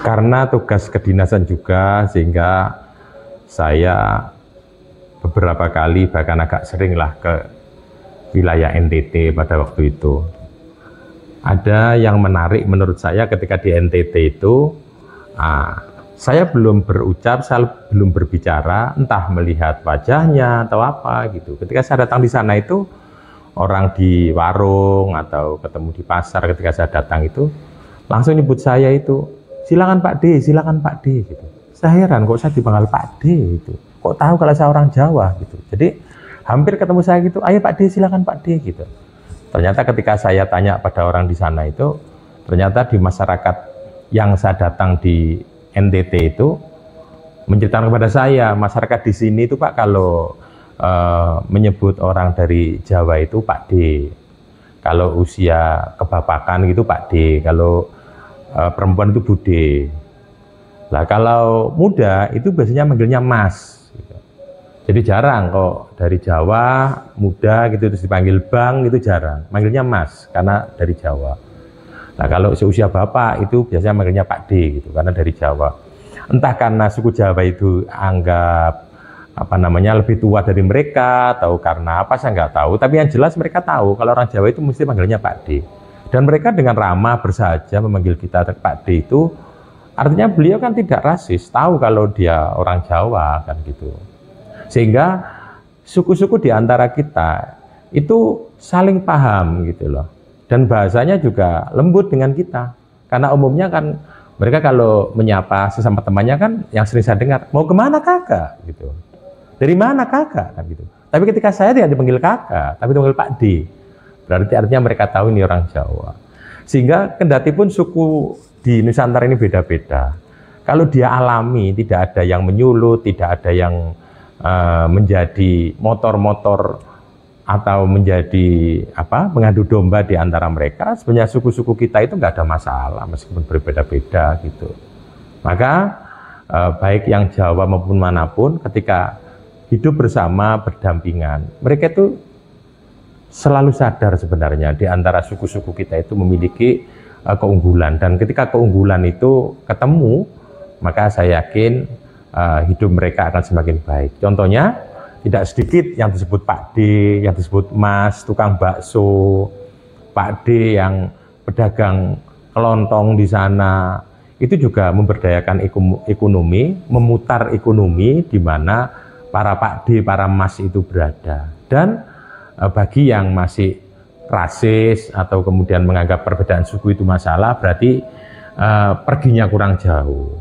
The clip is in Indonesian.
Karena tugas kedinasan juga, sehingga saya beberapa kali bahkan agak sering lah ke wilayah NTT pada waktu itu. Ada yang menarik menurut saya ketika di NTT itu, saya belum berucap, saya belum berbicara, entah melihat wajahnya atau apa gitu. Ketika saya datang di sana itu, orang di warung atau ketemu di pasar ketika saya datang itu, langsung nyebut saya itu, silakan Pak D, silakan Pak D gitu. Saya heran kok saya dipanggil Pak D gitu. Kok tahu kalau saya orang Jawa gitu. Jadi hampir ketemu saya gitu, ayo Pak D, silakan Pak D gitu. Ternyata ketika saya tanya pada orang di sana itu, ternyata di masyarakat yang saya datang di NTT itu menceritakan kepada saya, masyarakat di sini itu Pak kalau menyebut orang dari Jawa itu Pak D. Kalau usia kebapakan gitu Pak D. Kalau perempuan itu Bude. Lah kalau muda itu biasanya manggilnya Mas. Gitu. Jadi jarang kok dari Jawa muda gitu terus dipanggil Bang, itu jarang. Manggilnya Mas karena dari Jawa. Nah kalau seusia bapak itu biasanya manggilnya Pak D gitu karena dari Jawa. Entah karena suku Jawa itu anggap lebih tua dari mereka atau karena apa saya nggak tahu. Tapi yang jelas mereka tahu kalau orang Jawa itu mesti manggilnya Pak D. Dan mereka dengan ramah bersahaja memanggil kita Pak D itu artinya beliau kan tidak rasis, tahu kalau dia orang Jawa kan gitu. Sehingga suku-suku di antara kita itu saling paham gitu loh. Dan bahasanya juga lembut dengan kita. Karena umumnya kan mereka kalau menyapa sesama temannya kan yang sering saya dengar, mau kemana kakak gitu. Dari mana kakak kan gitu. Tapi ketika saya tidak dipanggil kakak, tapi dipanggil Pak D. Berarti artinya mereka tahu ini orang Jawa. Sehingga kendati pun suku di Nusantara ini beda-beda. Kalau dia alami, tidak ada yang menyulut, tidak ada yang menjadi motor-motor atau menjadi mengadu domba di antara mereka. Sebenarnya suku-suku kita itu nggak ada masalah meskipun berbeda-beda gitu. Maka baik yang Jawa maupun manapun ketika hidup bersama berdampingan, mereka itu selalu sadar sebenarnya di antara suku-suku kita itu memiliki keunggulan, dan ketika keunggulan itu ketemu maka saya yakin hidup mereka akan semakin baik. Contohnya tidak sedikit yang disebut Pak D, yang disebut Mas tukang bakso, Pak D yang pedagang kelontong di sana, itu juga memberdayakan ekonomi, memutar ekonomi di mana para Pak D, para Mas itu berada. Dan bagi yang masih rasis atau kemudian menganggap perbedaan suku itu masalah, berarti perginya kurang jauh.